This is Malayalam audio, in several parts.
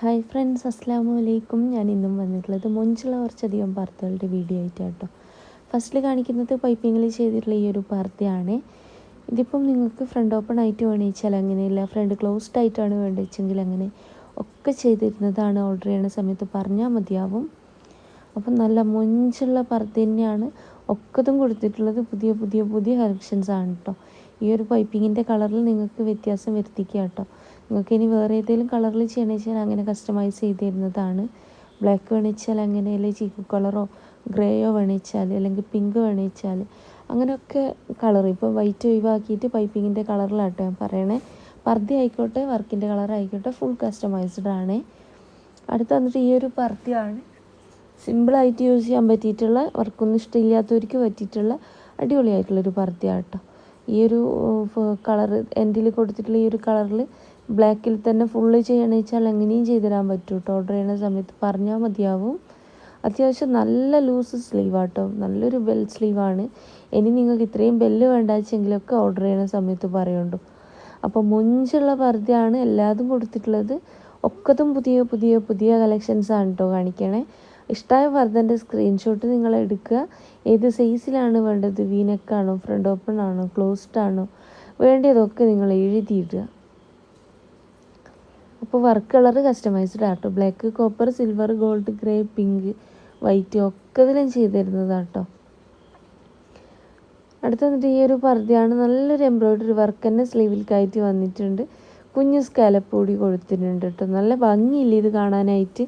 ഹായ് ഫ്രണ്ട്സ്, അസ്സലാമു അലൈക്കും. ഞാൻ ഇന്നും വന്നിട്ടുള്ളത് മൊഞ്ചുള്ള കുറച്ചധികം പർദ്ദകളുടെ വീഡിയോ ആയിട്ടാട്ടോ. ഫസ്റ്റിൽ കാണിക്കുന്നത് പൈപ്പിങ്ങിൽ ചെയ്തിട്ടുള്ള ഈ ഒരു പർദ്ദയാണ്. ഇതിപ്പം നിങ്ങൾക്ക് ഫ്രണ്ട് ഓപ്പൺ ആയിട്ട് വേണിച്ചാൽ അങ്ങനെയില്ല, ഫ്രണ്ട് ക്ലോസ്ഡ് ആയിട്ടാണ് വേണ്ടിച്ചെങ്കിൽ അങ്ങനെ ഒക്കെ ചെയ്തിരുന്നതാണ്. ഓർഡർ ചെയ്യുന്ന സമയത്ത് പറഞ്ഞാൽ മതിയാവും. അപ്പം നല്ല മൊഞ്ചുള്ള പർദ്ദ തന്നെയാണ് ഒക്കതും കൊടുത്തിട്ടുള്ളത്. പുതിയ പുതിയ പുതിയ കളക്ഷൻസ് ആണ് കേട്ടോ. ഈ ഒരു പൈപ്പിങ്ങിൻ്റെ കളറിൽ നിങ്ങൾക്ക് വ്യത്യാസം വരുത്തിക്കുക കേട്ടോ. നിങ്ങൾക്ക് ഇനി വേറെ ഏതെങ്കിലും കളറിൽ ചെയ്യണമെന്ന് വെച്ചാൽ അങ്ങനെ കസ്റ്റമൈസ് ചെയ്ത് തരുന്നതാണ്. ബ്ലാക്ക് വേണിച്ചാൽ അങ്ങനെ, അല്ലെങ്കിൽ ചീക്ക് കളറോ ഗ്രേയോ വേണിച്ചാൽ, അല്ലെങ്കിൽ പിങ്ക് വേണിച്ചാൽ അങ്ങനെയൊക്കെ കളർ. ഇപ്പോൾ വൈറ്റ് ഒഴിവാക്കിയിട്ട് പൈപ്പിങ്ങിൻ്റെ കളറിലാട്ടോ ഞാൻ പറയണേ. പർദ്ദ ആയിക്കോട്ടെ, വർക്കിൻ്റെ കളർ ആയിക്കോട്ടെ, ഫുൾ കസ്റ്റമൈസ്ഡ് ആണ്. അടുത്ത് വന്നിട്ട് ഈ ഒരു പർദ്ദയാണ്. സിമ്പിളായിട്ട് യൂസ് ചെയ്യാൻ പറ്റിയിട്ടുള്ള, വർക്കൊന്നും ഇഷ്ടമില്ലാത്തവർക്ക് പറ്റിയിട്ടുള്ള അടിപൊളിയായിട്ടുള്ളൊരു പർദ്ദയാണ് കേട്ടോ. ഈ ഒരു കളർ എൻഡിൽ കൊടുത്തിട്ടുള്ള ഈ ഒരു കളറിൽ ബ്ലാക്കിൽ തന്നെ ഫുള്ള് ചെയ്യണമെന്ന് വെച്ചാൽ അങ്ങനെയും ചെയ്തു തരാൻ പറ്റും കേട്ടോ. ഓർഡർ ചെയ്യുന്ന സമയത്ത് പറഞ്ഞാൽ മതിയാവും. അത്യാവശ്യം നല്ല ലൂസ് സ്ലീവാട്ടോ, നല്ലൊരു ബെൽ സ്ലീവാണ്. ഇനി നിങ്ങൾക്ക് ഇത്രയും ബെല്ല് വേണ്ടാച്ചെങ്കിലൊക്കെ ഓർഡർ ചെയ്യുന്ന സമയത്ത് പറയുന്നുണ്ടോ. അപ്പോൾ മൊഞ്ചുള്ള പർദ്ദയാണ് എല്ലാതും കൊടുത്തിട്ടുള്ളത്. ഒക്കതും പുതിയ പുതിയ പുതിയ കളക്ഷൻസാണ് കേട്ടോ കാണിക്കണേ. ഇഷ്ടമായ പർദ്ദൻ്റെ സ്ക്രീൻഷോട്ട് നിങ്ങൾ എടുക്കുക. ഏത് സൈസിലാണ് വേണ്ടത്, വീനെക്കാണോ, ഫ്രണ്ട് ഓപ്പൺ ആണോ, ക്ലോസ്ഡ് ആണോ, വേണ്ടതൊക്കെ നിങ്ങൾ എഴുതിയിടുക. അപ്പോൾ വർക്ക് കളർ കസ്റ്റമൈസ്ഡ് ആട്ടോ. Black, copper, silver, gold, grey, pink, white ഒക്കെ ഇതിലും ചെയ്ത് തരുന്നതാട്ടോ. അടുത്ത് വന്നിട്ട് ഈ ഒരു പർദ്ദയാണ്. നല്ലൊരു എംബ്രോയ്ഡറി വർക്ക് തന്നെ സ്ലീവിൽ കയറ്റി വന്നിട്ടുണ്ട്. കുഞ്ഞു സ്കാലപ്പ് കൂടി കൊടുത്തിട്ടുണ്ട് കേട്ടോ. നല്ല ഭംഗിയില്ല ഇത് കാണാനായിട്ട്.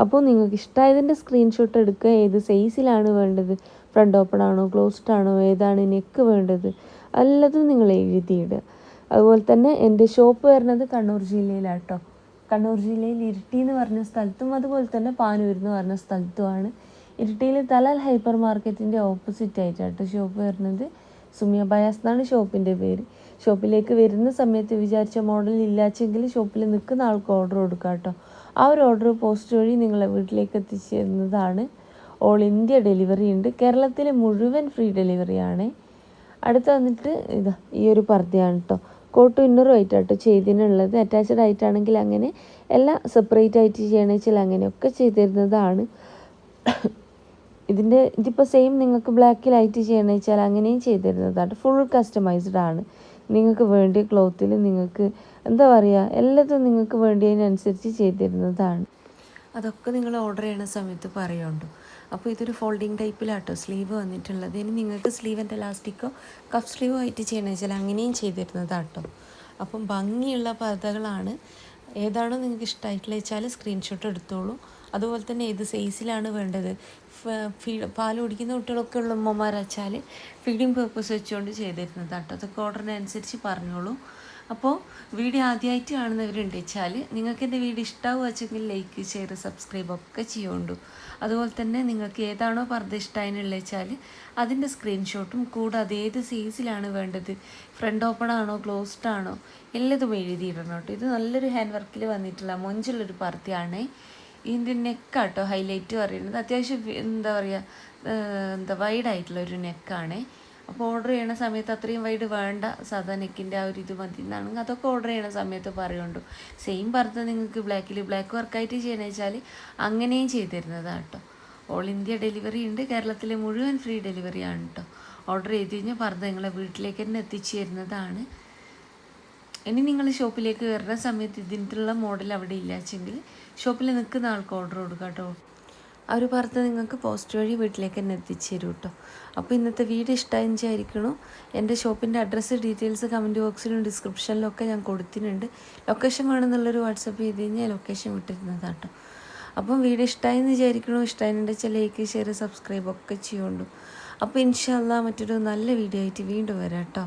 അപ്പോൾ നിങ്ങൾക്ക് ഇഷ്ടമായതിൻ്റെ സ്ക്രീൻഷോട്ട് എടുക്കുക. ഏത് സൈസിലാണ് വേണ്ടത്, ഫ്രണ്ട് ഓപ്പൺ ആണോ, ക്ലോസ്ഡ് ആണോ, ഏതാണ് നെക്ക് വേണ്ടത്, എല്ലാതും നിങ്ങൾ എഴുതിയിടുക. അതുപോലെ തന്നെ എൻ്റെ ഷോപ്പ് വരുന്നത് കണ്ണൂർ ജില്ലയിലാട്ടോ. കണ്ണൂർ ജില്ലയിൽ ഇരിട്ടി എന്ന് പറഞ്ഞ സ്ഥലത്തും അതുപോലെ തന്നെ പാനൂർ എന്ന് പറഞ്ഞ സ്ഥലത്തുമാണ്. ഇരിട്ടിയിൽ തലാൽ ഹൈപ്പർ മാർക്കറ്റിൻ്റെ ഓപ്പോസിറ്റ് ആയിട്ടാട്ടോ ഷോപ്പ് വരുന്നത്. സുമിയ ബയാസ് എന്നാണ് ഷോപ്പിൻ്റെ പേര്. ഷോപ്പിലേക്ക് വരുന്ന സമയത്ത് വിചാരിച്ച മോഡൽ ഇല്ലാച്ചെങ്കിൽ ഷോപ്പിൽ നിൽക്കുന്ന ആൾക്ക് ഓർഡർ കൊടുക്കാം കേട്ടോ. ആ ഒരു ഓർഡർ പോസ്റ്റ് വഴി നിങ്ങളെ വീട്ടിലേക്ക് എത്തിച്ചു തരുന്നതാണ്. ഓൾ ഇന്ത്യ ഡെലിവറി ഉണ്ട്. കേരളത്തിലെ മുഴുവൻ ഫ്രീ ഡെലിവറിയാണ്. അടുത്ത് വന്നിട്ട് ഇതാ ഈ ഒരു പർദ്ദയാണ് കേട്ടോ. കോട്ടും ഇന്നറും ആയിട്ടാട്ടോ ചെയ്തിനുള്ളത്. അറ്റാച്ച്ഡ് ആയിട്ടാണെങ്കിൽ അങ്ങനെ, എല്ലാം സെപ്പറേറ്റ് ആയിട്ട് ചെയ്യണമെന്ന് വെച്ചാൽ അങ്ങനെയൊക്കെ ചെയ്ത് തരുന്നതാണ്. ഇതിപ്പോൾ സെയിം നിങ്ങൾക്ക് ബ്ലാക്കിലായിട്ട് ചെയ്യണമെന്ന് വെച്ചാൽ അങ്ങനെയും ചെയ്ത് തരുന്നതാണ്. ഫുൾ കസ്റ്റമൈസ്ഡ് ആണ്. നിങ്ങൾക്ക് വേണ്ടിയ ക്ലോത്തിൽ നിങ്ങൾക്ക് എന്താ പറയുക, എല്ലാതും നിങ്ങൾക്ക് വേണ്ടിയതിനനുസരിച്ച് ചെയ്ത് തരുന്നതാണ്. അതൊക്കെ നിങ്ങൾ ഓർഡർ ചെയ്യുന്ന സമയത്ത് പറയുന്നുണ്ടോ. അപ്പോൾ ഇതൊരു ഫോൾഡിങ് ടൈപ്പിലാട്ടോ സ്ലീവ് വന്നിട്ടുള്ളത്. ഇനി നിങ്ങൾക്ക് സ്ലീവിൻ്റെ എലാസ്റ്റിക്കോ കഫ് സ്ലീവോ ആയിട്ട് ചെയ്യണമെന്ന് വെച്ചാൽ അങ്ങനെയും ചെയ്ത് തരുന്നതാട്ടോ. അപ്പം ഭംഗിയുള്ള പർദ്ദകളാണ്. ഏതാണോ നിങ്ങൾക്ക് ഇഷ്ടമായിട്ടുള്ള വെച്ചാൽ സ്ക്രീൻഷോട്ട് എടുത്തോളൂ. അതുപോലെ തന്നെ ഏത് സൈസിലാണ് വേണ്ടത്, പാൽ കുടിക്കുന്ന കുട്ടികളൊക്കെ ഉള്ള ഉമ്മമാർ വെച്ചാൽ ഫീഡിങ് പേർപ്പസ് വെച്ചുകൊണ്ട് ചെയ്ത് തരുന്നതാട്ടോ. അതൊക്കെ ഓർഡറിനനുസരിച്ച് പറഞ്ഞോളൂ. അപ്പോൾ വീഡിയോ ആദ്യമായിട്ട് കാണുന്നവരുണ്ട് വെച്ചാൽ നിങ്ങൾക്ക് എൻ്റെ വീഡിയോ ഇഷ്ടമാവുക വെച്ചെങ്കിൽ ലൈക്ക്, ഷെയർ, സബ്സ്ക്രൈബ് ഒക്കെ ചെയ്യുന്നുണ്ടു. അതുപോലെ തന്നെ നിങ്ങൾക്ക് ഏതാണോ പർദ്ദ ഇഷ്ടമായിട്ടുള്ള വെച്ചാൽ അതിൻ്റെ സ്ക്രീൻഷോട്ടും കൂടാതെ ഏത് സൈസിലാണ് വേണ്ടത്, ഫ്രണ്ട് ഓപ്പൺ ആണോ, ക്ലോസ്ഡ് ആണോ, എല്ലാതും എഴുതിയിടണം കേട്ടോ. ഇത് നല്ലൊരു ഹാൻഡ് വർക്കിൽ വന്നിട്ടുള്ള മൊഞ്ചുള്ളൊരു പർദ്ദയാണ്. ഇതിൻ്റെ നെക്കാട്ടോ ഹൈലൈറ്റ് പറയുന്നത്. അത്യാവശ്യം എന്താ പറയുക, വൈഡായിട്ടുള്ളൊരു നെക്കാണ്. അപ്പോൾ ഓർഡർ ചെയ്യണ സമയത്ത് അത്രയും വൈഡ് വേണ്ട, സാധാ നെക്കിൻ്റെ ആ ഒരു ഇത് മതി എന്നാണെങ്കിൽ അതൊക്കെ ഓർഡർ ചെയ്യണ സമയത്ത് പറയുന്നുണ്ടോ. സെയിം പർദ്ദ നിങ്ങൾക്ക് ബ്ലാക്ക് വർക്കായിട്ട് ചെയ്യണമെന്ന് വെച്ചാൽ അങ്ങനെയും ചെയ്ത് തരുന്നതാണ് കേട്ടോ. ഓൾ ഇന്ത്യ ഡെലിവറി ഉണ്ട്. കേരളത്തിലെ മുഴുവൻ ഫ്രീ ഡെലിവറിയാണ് കേട്ടോ. ഓർഡർ ചെയ്ത് കഴിഞ്ഞാൽ പർദ്ദ നിങ്ങളെ വീട്ടിലേക്ക് തന്നെ എത്തിച്ചു തരുന്നതാണ്. ഇനി നിങ്ങൾ ഷോപ്പിലേക്ക് വരുന്ന സമയത്ത് ഇതിനുള്ള മോഡൽ അവിടെ ഇല്ലാച്ചെങ്കിൽ ഷോപ്പിൽ നിൽക്കുന്ന ആൾക്ക് ഓർഡർ കൊടുക്കാം കേട്ടോ. ആ ഒരു പർദ്ദ നിങ്ങൾക്ക് പോസ്റ്റ് വഴി വീട്ടിലേക്ക് തന്നെ എത്തിച്ചു തരും കേട്ടോ. അപ്പോൾ ഇന്നത്തെ വീഡിയോ ഇഷ്ടമായി വിചാരിക്കണു. എൻ്റെ ഷോപ്പിൻ്റെ അഡ്രസ്സ്, ഡീറ്റെയിൽസ് കമൻറ്റ് ബോക്സിലും ഡിസ്ക്രിപ്ഷനിലും ഒക്കെ ഞാൻ കൊടുത്തിട്ടുണ്ട്. ലൊക്കേഷൻ വേണമെന്നുള്ളൊരു വാട്സപ്പ് ചെയ്ത് കഴിഞ്ഞാൽ ലൊക്കേഷൻ വിട്ടിരുന്നതാണ് കേട്ടോ. അപ്പം വീഡിയോ ഇഷ്ടമായെന്ന് വിചാരിക്കണു. ഇഷ്ടമായെന്ന് വെച്ചാൽ ലൈക്ക്, ഷെയർ, സബ്സ്ക്രൈബ് ഒക്കെ ചെയ്യുന്നുണ്ടു. അപ്പോൾ ഇൻഷാ അല്ലാഹ് മറ്റൊരു നല്ല വീഡിയോ ആയിട്ട് വീണ്ടും വരാം കേട്ടോ.